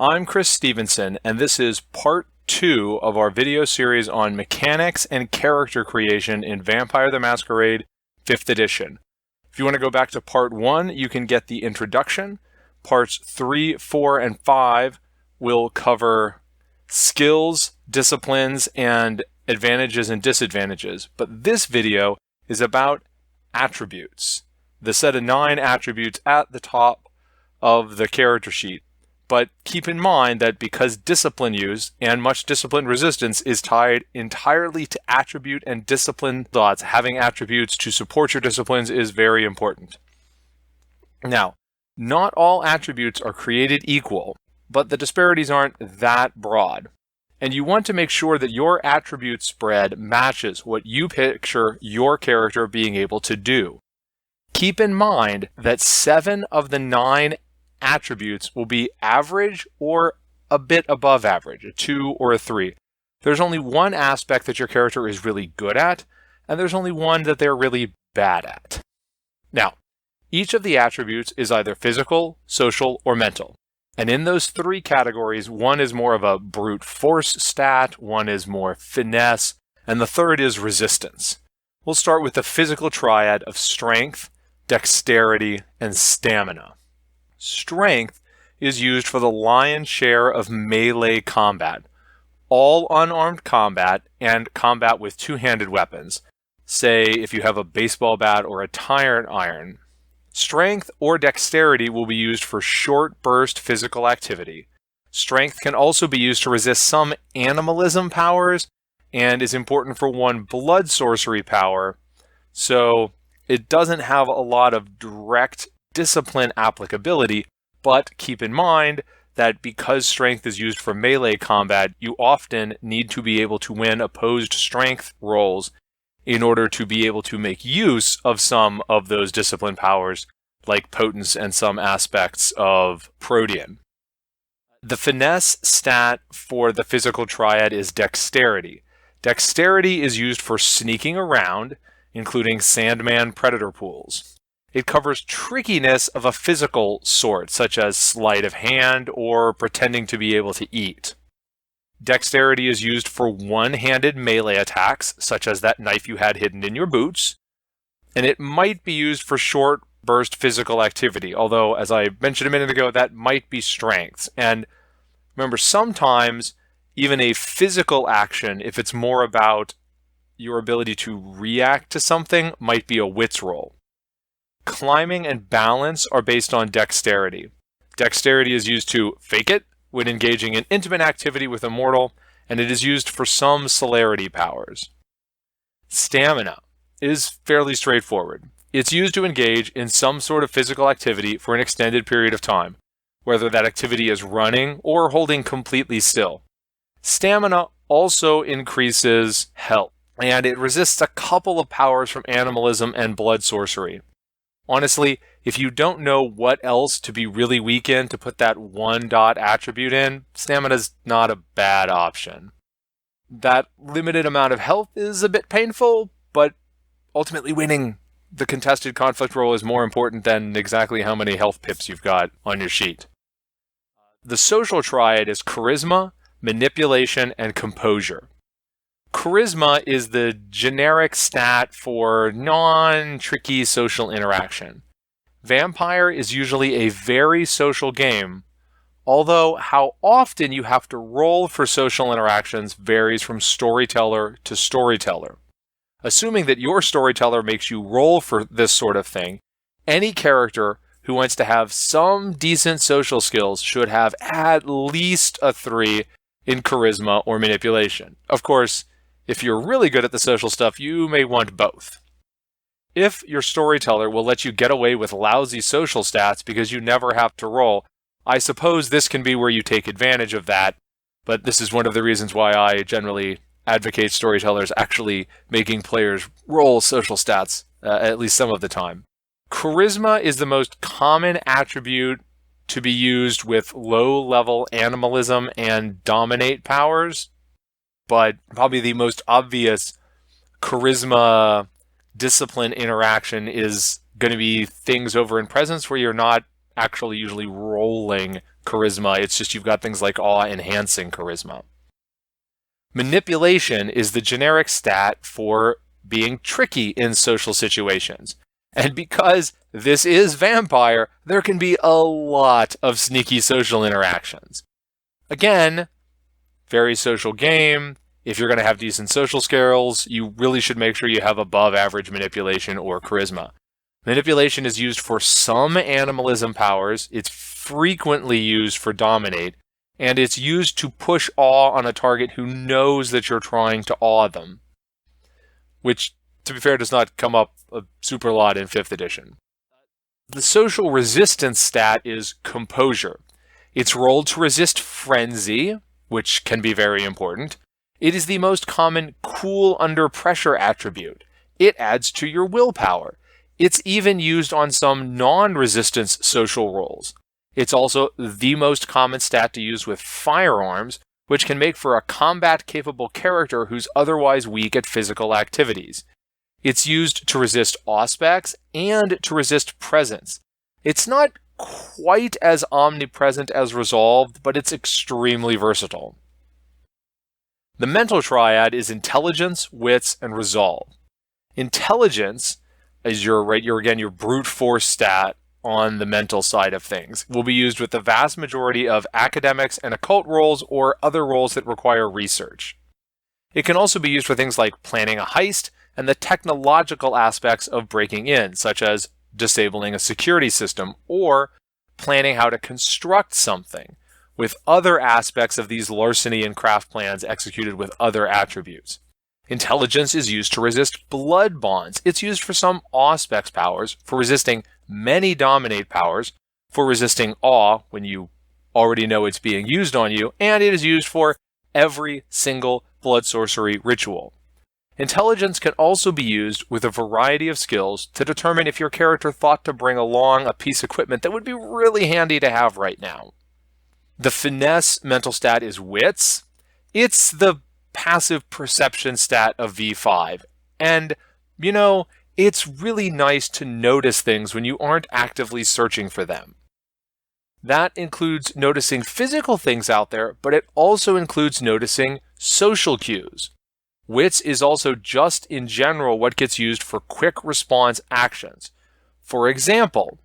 I'm Chris Stevenson, and this is part 2 of our video series on mechanics and character creation in Vampire the Masquerade 5th edition. If you want to go back to part 1, you can get the introduction. Parts 3, 4, and 5 will cover skills, disciplines, and advantages and disadvantages. But this video is about attributes, the set of 9 attributes at the top of the character sheet. But keep in mind that because discipline use and much discipline resistance is tied entirely to attribute and discipline dots, having attributes to support your disciplines is very important. Now, not all attributes are created equal, but the disparities aren't that broad. And you want to make sure that your attribute spread matches what you picture your character being able to do. Keep in mind that 7 of the 9 attributes will be average or a bit above average, a 2 or a 3. There's only one aspect that your character is really good at, and there's only one that they're really bad at. Now, each of the attributes is either physical, social, or mental. And in those 3 categories, one is more of a brute force stat, one is more finesse, and the third is resistance. We'll start with the physical triad of strength, dexterity, and stamina. Strength is used for the lion's share of melee combat, all unarmed combat, and combat with two-handed weapons. Say if you have a baseball bat or a tire iron. Strength or dexterity will be used for short burst physical activity. Strength can also be used to resist some animalism powers and is important for one blood sorcery power, so it doesn't have a lot of direct discipline applicability, but keep in mind that because strength is used for melee combat, you often need to be able to win opposed strength rolls in order to be able to make use of some of those discipline powers, like potence and some aspects of Protean. The finesse stat for the physical triad is dexterity. Dexterity is used for sneaking around, including Sandman predator pools. It covers trickiness of a physical sort, such as sleight of hand or pretending to be able to eat. Dexterity is used for one-handed melee attacks, such as that knife you had hidden in your boots, and it might be used for short burst physical activity, although, as I mentioned a minute ago, that might be strengths. And remember, sometimes even a physical action, if it's more about your ability to react to something, might be a wits roll. Climbing and balance are based on dexterity. Dexterity is used to fake it when engaging in intimate activity with a mortal, and it is used for some celerity powers. Stamina is fairly straightforward. It's used to engage in some sort of physical activity for an extended period of time, whether that activity is running or holding completely still. Stamina also increases health, and it resists a couple of powers from animalism and blood sorcery. Honestly, if you don't know what else to be really weak in to put that 1 dot attribute in, stamina's not a bad option. That limited amount of health is a bit painful, but ultimately winning the contested conflict roll is more important than exactly how many health pips you've got on your sheet. The social triad is charisma, manipulation, and composure. Charisma is the generic stat for non-tricky social interaction. Vampire is usually a very social game, although how often you have to roll for social interactions varies from storyteller to storyteller. Assuming that your storyteller makes you roll for this sort of thing, any character who wants to have some decent social skills should have at least a 3 in charisma or manipulation. Of course, if you're really good at the social stuff, you may want both. If your storyteller will let you get away with lousy social stats because you never have to roll, I suppose this can be where you take advantage of that, but this is one of the reasons why I generally advocate storytellers actually making players roll social stats, at least some of the time. Charisma is the most common attribute to be used with low-level animalism and dominate powers, but probably the most obvious charisma discipline interaction is going to be things over in presence where you're not actually usually rolling charisma. It's just you've got things like awe-enhancing charisma. Manipulation is the generic stat for being tricky in social situations. And because this is vampire, there can be a lot of sneaky social interactions. Again, very social game. If you're going to have decent social skills, you really should make sure you have above average manipulation or charisma. Manipulation is used for some animalism powers. It's frequently used for dominate, and it's used to push awe on a target who knows that you're trying to awe them, which, to be fair, does not come up a super lot in 5th edition. The social resistance stat is Composure. It's rolled to resist frenzy, which can be very important. It is the most common cool under pressure attribute. It adds to your willpower. It's even used on some non-resistance social rolls. It's also the most common stat to use with firearms, which can make for a combat-capable character who's otherwise weak at physical activities. It's used to resist auspex and to resist presence. It's not quite as omnipresent as Resolved, but it's extremely versatile. The mental triad is Intelligence, Wits, and Resolve. Intelligence is your brute force stat on the mental side of things. Will be used with the vast majority of academics and occult roles or other roles that require research. It can also be used for things like planning a heist and the technological aspects of breaking in, such as disabling a security system or planning how to construct something, with other aspects of these larceny and craft plans executed with other attributes. Intelligence is used to resist blood bonds. It's used for some auspex powers, for resisting many dominate powers, for resisting awe when you already know it's being used on you, and it is used for every single blood sorcery ritual. Intelligence can also be used with a variety of skills to determine if your character thought to bring along a piece of equipment that would be really handy to have right now. The finesse mental stat is Wits. It's the passive perception stat of V5. And, it's really nice to notice things when you aren't actively searching for them. That includes noticing physical things out there, but it also includes noticing social cues. Wits is also just in general what gets used for quick response actions. For example,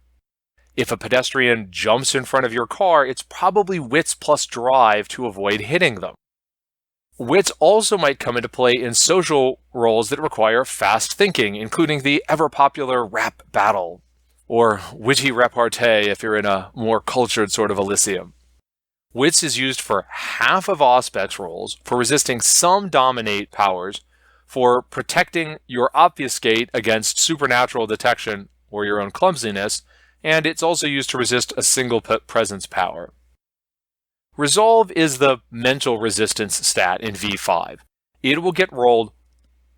if a pedestrian jumps in front of your car, it's probably Wits plus drive to avoid hitting them. Wits also might come into play in social roles that require fast thinking, including the ever-popular rap battle, or witty repartee if you're in a more cultured sort of Elysium. Wits is used for half of auspex roles, for resisting some dominate powers, for protecting your obfuscate against supernatural detection or your own clumsiness, and it's also used to resist a single presence power. Resolve is the mental resistance stat in V5. It will get rolled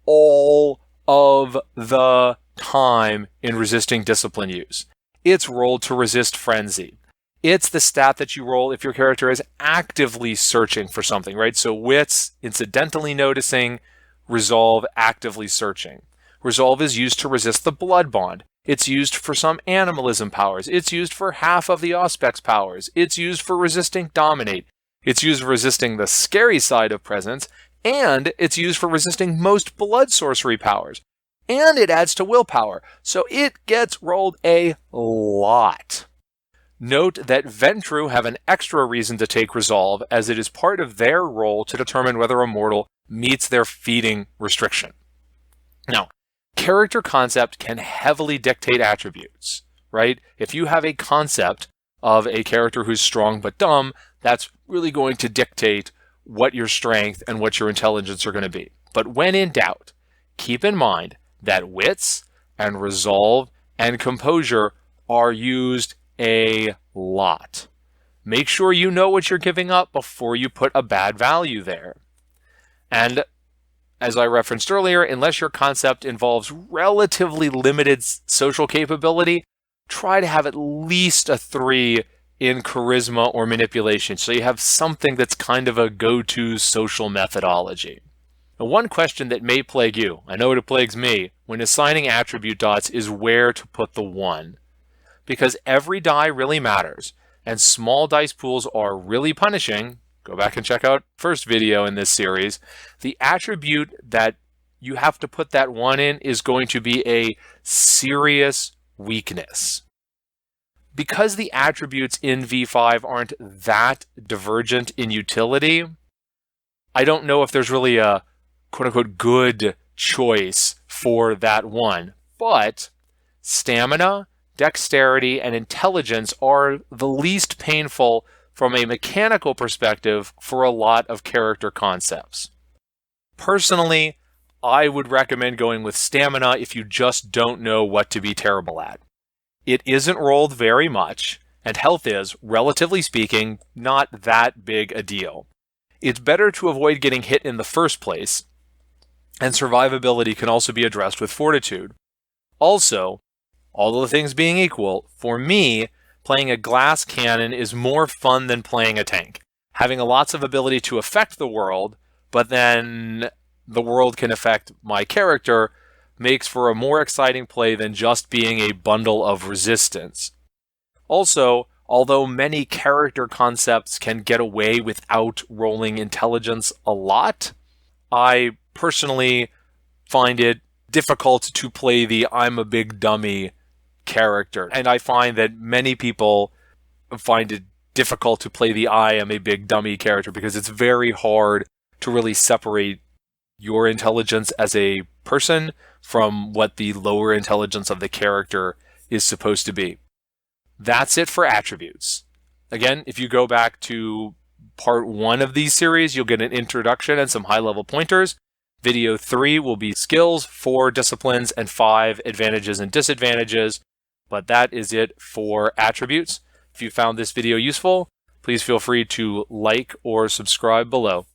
all of the time in resisting discipline use. It's rolled to resist frenzy. It's the stat that you roll if your character is actively searching for something, right? So Wits, incidentally noticing, Resolve, actively searching. Resolve is used to resist the blood bond. It's used for some animalism powers. It's used for half of the auspex powers. It's used for resisting dominate. It's used for resisting the scary side of presence, and it's used for resisting most blood sorcery powers. And it adds to willpower, so it gets rolled a lot. Note that Ventru have an extra reason to take Resolve, as it is part of their role to determine whether a mortal meets their feeding restriction. Now, character concept can heavily dictate attributes, right? If you have a concept of a character who's strong but dumb, that's really going to dictate what your strength and what your intelligence are going to be. But when in doubt, keep in mind that Wits and Resolve and Composure are used a lot. Make sure you know what you're giving up before you put a bad value there. And as I referenced earlier, unless your concept involves relatively limited social capability, try to have at least a 3 in charisma or manipulation, so you have something that's kind of a go-to social methodology. Now, one question that may plague you, I know it plagues me, when assigning attribute dots is where to put the 1. Because every die really matters, and small dice pools are really punishing, go back and check out first video in this series, the attribute that you have to put that 1 in is going to be a serious weakness. Because the attributes in V5 aren't that divergent in utility, I don't know if there's really a quote-unquote good choice for that 1. But stamina, dexterity, and intelligence are the least painful from a mechanical perspective for a lot of character concepts. Personally, I would recommend going with stamina if you just don't know what to be terrible at. It isn't rolled very much, and health is, relatively speaking, not that big a deal. It's better to avoid getting hit in the first place, and survivability can also be addressed with fortitude. Also, all the things being equal, for me, playing a glass cannon is more fun than playing a tank. Having lots of ability to affect the world, but then the world can affect my character, makes for a more exciting play than just being a bundle of resistance. Also, although many character concepts can get away without rolling intelligence a lot, I personally find it difficult to play the I'm a big dummy character. And I find that many people find it difficult to play the I am a big dummy character because it's very hard to really separate your intelligence as a person from what the lower intelligence of the character is supposed to be. That's it for attributes. Again, if you go back to part 1 of these series, you'll get an introduction and some high-level pointers. Video 3 will be skills, 4 disciplines, and 5 advantages and disadvantages. But that is it for attributes. If you found this video useful, please feel free to like or subscribe below.